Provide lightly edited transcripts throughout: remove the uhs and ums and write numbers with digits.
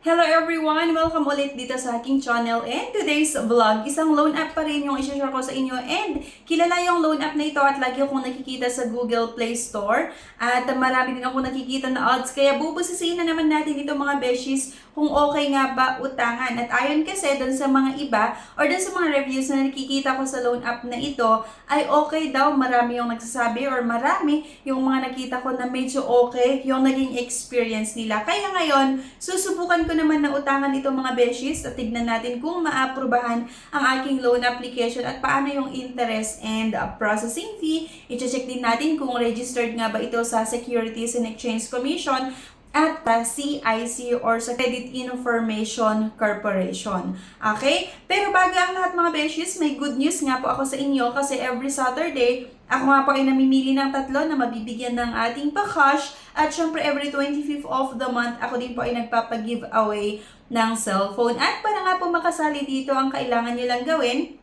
Hello everyone! Welcome ulit dito sa aking channel and today's vlog, isang loan app pa rin yung i-share ko sa inyo and kilala yung loan app na ito at lagi akong nakikita sa Google Play Store at marami din akong nakikita na odds kaya bubusisiin na naman natin ito mga beshies kung okay nga ba utangan. At ayon kasi dun sa mga iba or dun sa mga reviews na nakikita ko sa loan app na ito ay okay daw, marami yung nagsasabi or marami yung mga nakita ko na medyo okay yung naging experience nila. Kaya ngayon, susubukan ko naman na utangan ito mga beshies at tignan natin kung maaprubahan ang aking loan application at paano yung interest and processing fee. I-check din natin kung registered nga ba ito sa Securities and Exchange Commission at CIC or sa Credit Information Corporation. Okay? Pero bago ang lahat mga beshies, may good news nga po ako sa inyo kasi every Saturday, ako nga po ay namimili ng tatlo na mabibigyan ng ating pa-cash at syempre every 25th of the month, ako din po ay nagpapag-giveaway ng cellphone. At para nga po makasali dito, ang kailangan nyo lang gawin,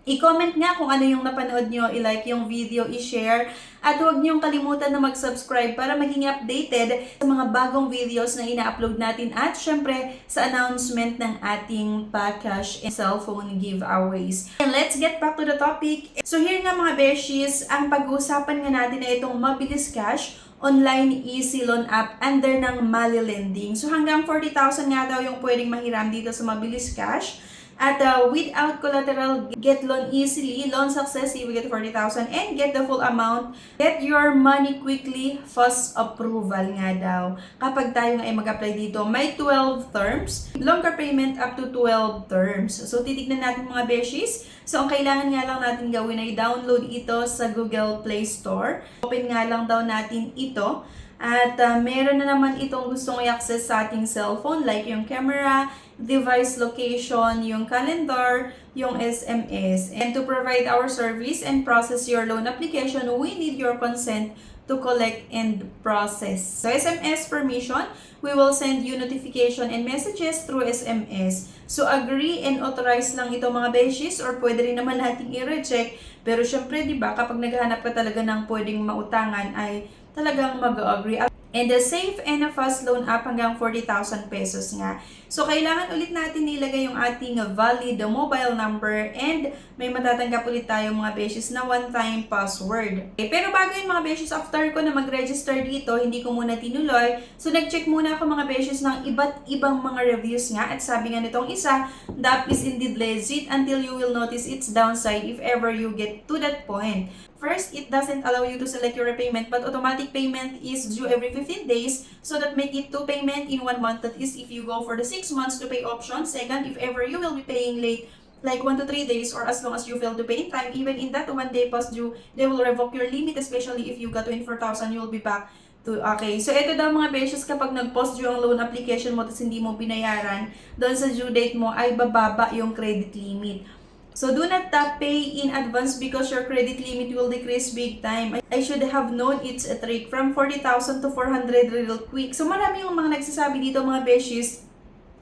i-comment nga kung ano yung napanood nyo, i-like yung video, i-share, at huwag niyong kalimutan na mag-subscribe para maging updated sa mga bagong videos na ina-upload natin at syempre sa announcement ng ating pa-cash and cellphone giveaways. And let's get back to the topic. So here nga mga beshies, ang pag-uusapan nga natin na itong Mabilis Cash online easy loan app under ng Mali Lending. So hanggang 40,000 nga daw yung pwedeng mahiram dito sa Mabilis Cash. At without collateral, get loan easily, loan success, you will get 40,000 and get the full amount. Get your money quickly, fast approval nga daw. Kapag tayo nga ay mag-apply dito, may 12 terms, longer payment up to 12 terms. So titignan natin mga beshies. So ang kailangan nga lang natin gawin ay download ito sa Google Play Store. Open nga lang daw natin ito. At meron na naman itong gustong i-access sa ating cellphone like yung camera, device location, yung calendar, yung SMS. And to provide our service and process your loan application, we need your consent to collect and process. So SMS permission, we will send you notification and messages through SMS. So agree and authorize lang ito mga beshies or pwede rin naman nating i-reject. Pero syempre, di ba, kapag naghahanap ka talaga ng pwedeng mautangan ay talagang mag-agree. And the safe and a fast loan app hanggang 40,000 pesos nga. So, kailangan ulit natin nilagay yung ating valid mobile number and may matatanggap ulit tayo mga beshies na one-time password. Okay, pero bago yun mga beshies, after ko na mag-register dito, hindi ko muna tinuloy. So, nag-check muna ako mga beshies ng iba't ibang mga reviews nga. At sabi nga nitong isa, the app is indeed legit until you will notice its downside if ever you get to that point. First, it doesn't allow you to select your repayment, but automatic payment is due every 15 days, so that make it 2 payment in 1 month. That is if you go for the 6 months to pay option. Second, if ever you will be paying late, like 1 to 3 days or as long as you fail to pay in time, even in that 1 day past due, they will revoke your limit, especially if you got 24,000, you will be back to, okay. So, ito daw mga beshies, kapag nag-post due ang loan application mo tapos hindi mo binayaran, doon sa due date mo ay bababa yung credit limit. So, do not pay in advance because your credit limit will decrease big time. I should have known it's a trick. From 40,000 to 400 real quick. So, marami yung mga nagsasabi dito mga beshies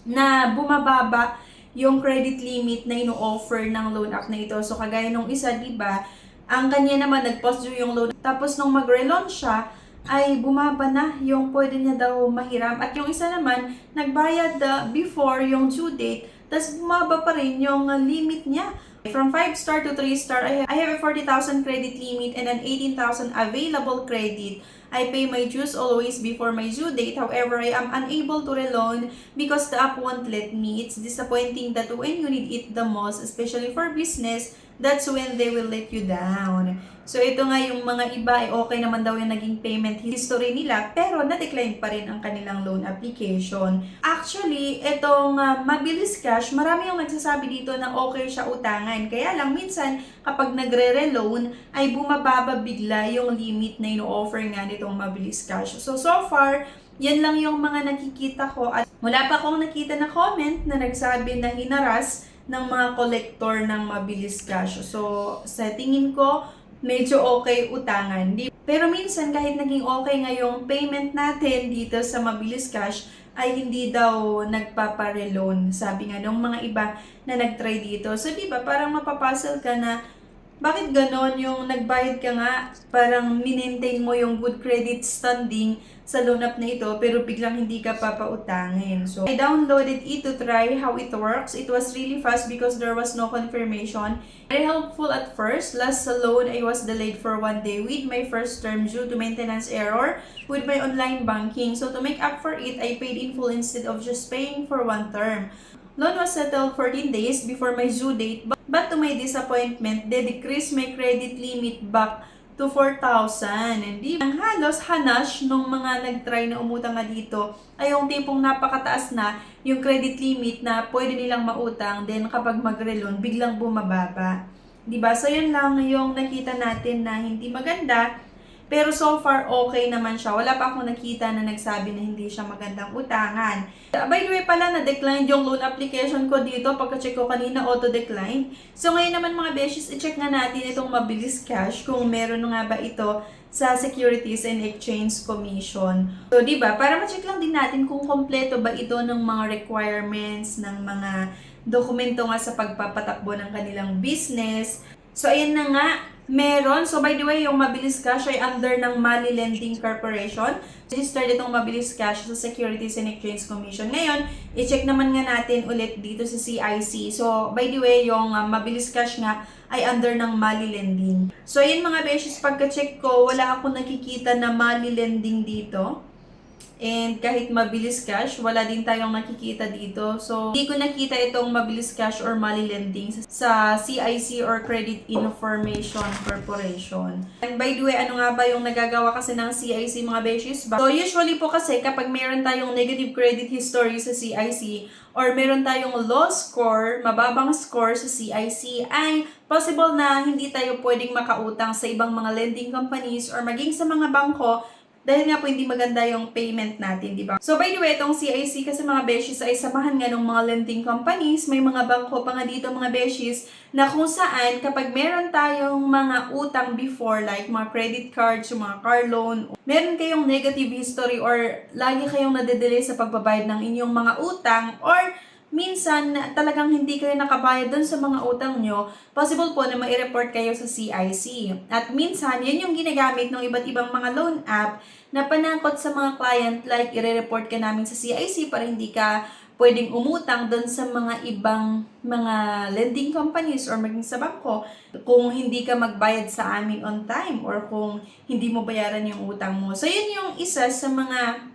na bumababa yung credit limit na ino-offer ng loan app na ito. So, kagaya nung isa, diba, ang kanya naman nag-post due yung loan. Tapos, nung mag-relaunch siya, ay bumaba na yung pwede niya daw mahiram. At yung isa naman, nagbayad before yung due date, tapos bumaba pa rin yung limit niya. From 5-star to 3-star, I have a 40,000 credit limit and an 18,000 available credit. I pay my dues always before my due date. However, I am unable to reloan because the app won't let me. It's disappointing that when you need it the most, especially for business, that's when they will let you down. So, ito nga yung mga iba ay okay naman daw yung naging payment history nila pero na-decline pa rin ang kanilang loan application. Actually, itong Mabilis Cash, marami yung nagsasabi dito na okay siya utangan. Kaya lang minsan, kapag nagre-reloan, ay bumababa bigla yung limit na ino-offer nga nitong Mabilis Cash. So far, yan lang yung mga nakikita ko at wala pa akong nakita na comment na nagsabi na hinaras ng mga collector ng Mabilis Cash. So, sa tingin ko, medyo okay utangan. Pero minsan, kahit naging okay nga yung payment natin dito sa Mabilis Cash, ay hindi daw nagpapa-reloan. Sabi nga nung mga iba na nag-try dito. So, di ba, parang mapapuzzle ka na Bakit ganon yung nagbayad ka nga, parang minentain mo yung good credit standing sa loan app na ito, pero biglang hindi ka papautangin. So, I downloaded it to try how it works. It was really fast because there was no confirmation. Very helpful at first. Last sa loan, I was delayed for 1 day with my first term due to maintenance error with my online banking. So, to make up for it, I paid in full instead of just paying for 1 term. Loan was settled 14 days before my due date, but to my disappointment, they decreased my credit limit back to 4,000. Hindi ang halos hanash nung mga nag-try na umutang nga dito ay yung tipong napakataas na yung credit limit na pwede nilang mautang, then kapag magre-loan, biglang bumababa. Diba? So yun lang yung nakita natin na hindi maganda. Pero so far, okay naman siya. Wala pa akong nakita na nagsabi na hindi siya magandang utangan. By the way pala, na-decline yung loan application ko dito. Pagka-check ko kanina, auto-decline. So ngayon naman mga beshes, i-check nga natin itong Mabilis Cash kung meron nga ba ito sa Securities and Exchange Commission. So, diba? Para ma-check lang din natin kung kompleto ba ito ng mga requirements, ng mga dokumento nga sa pagpapatakbo ng kanilang business. So, ayan na nga. Meron. So, by the way, yung Mabilis Cash ay under ng Mali Lending Corporation. Registered itong Mabilis Cash sa Securities and Exchange Commission. Ngayon, i-check naman nga natin ulit dito sa CIC. So, by the way, yung Mabilis Cash nga ay under ng Mali Lending. So, yun mga beshes, pagka-check ko, wala akong nakikita na Mali Lending dito. And kahit Mabilis Cash, wala din tayong nakikita dito. So, hindi ko nakita itong Mabilis Cash or Mali Lending sa CIC or Credit Information Corporation. And by the way, ano nga ba yung nagagawa kasi ng CIC mga beshes? So, usually po kasi kapag meron tayong negative credit history sa CIC or meron tayong low score, mababang score sa CIC, ay possible na hindi tayo pwedeng makautang sa ibang mga lending companies or maging sa mga bangko dahil nga po hindi maganda yung payment natin, di ba? So by the way, itong CIC kasi mga beshes ay samahan nga ng mga lending companies. May mga bangko pa nga dito mga beshes na kung saan kapag meron tayong mga utang before like mga credit cards, yung mga car loan, meron kayong negative history or lagi kayong nade-delay sa pagbabayad ng inyong mga utang or minsan talagang hindi kayo nakabayad dun sa mga utang nyo, possible po na mai-report kayo sa CIC. At minsan, yan yung ginagamit ng iba't ibang mga loan app na panakot sa mga client like i-report ka namin sa CIC para hindi ka pwedeng umutang dun sa mga ibang mga lending companies or maging sa bangko kung hindi ka magbayad sa amin on time or kung hindi mo bayaran yung utang mo. So, yun yung isa sa mga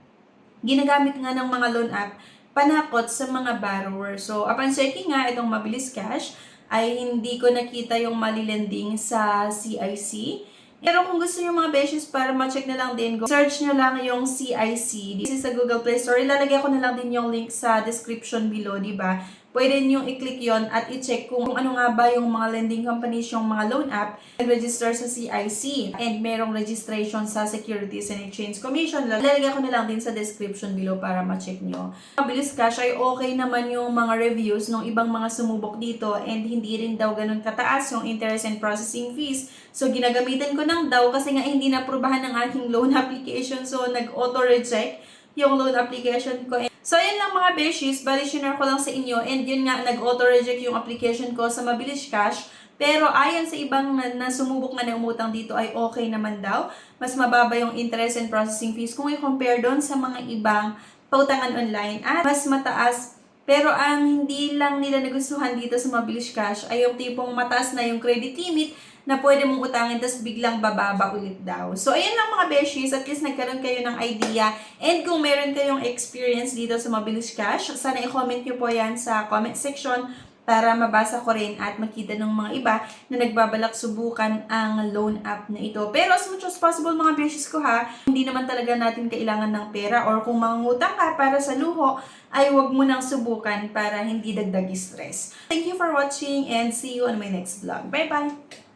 ginagamit nga ng mga loan app panakot sa mga borrower. So, upon checking nga itong Mabilis Cash, ay hindi ko nakita yung Mali Lending sa CIC. Pero kung gusto nyo mga beshes para ma-check na lang din, search nyo lang yung CIC. This is sa Google Play Store. Ilalagay ko na lang din yung link sa description below, diba? Pwede nyo i-click yon at i-check kung ano nga ba yung mga lending companies, yung mga loan app nag-register sa CIC and merong registration sa Securities and Exchange Commission. Lalagay ko na lang din sa description below para ma-check nyo. Mabilis Cash ay okay naman yung mga reviews ng ibang mga sumubok dito and hindi rin daw ganun kataas yung interest and processing fees. So ginagamitan ko ng daw kasi nga hindi naprubahan ng aking loan application, so nag-auto-reject yung loan application ko. So, yun lang mga beshies. Bali, share ko lang sa inyo. And yun nga, nag-auto-reject yung application ko sa Mabilis Cash. Pero ayon sa ibang na sumubok nga na umutang dito ay okay naman daw. Mas mababa yung interest and processing fees kung i-compare doon sa mga ibang pautangan online. At mas mataas. Pero ang hindi lang nila nagustuhan dito sa Mabilis Cash ay yung tipong mataas na yung credit limit na pwede mong utangin tapos biglang bababa ulit daw. So, ayan lang mga beshies. At least nagkaroon kayo ng idea. And kung meron kayong experience dito sa Mabilis Cash, sana i-comment nyo po yan sa comment section para mabasa ko rin at makita ng mga iba na nagbabalak subukan ang loan app na ito. Pero as much as possible mga beshies ko ha, hindi naman talaga natin kailangan ng pera or kung mangungutang ka para sa luho, ay huwag mo nang subukan para hindi dagdag stress. Thank you for watching and see you on my next vlog. Bye-bye!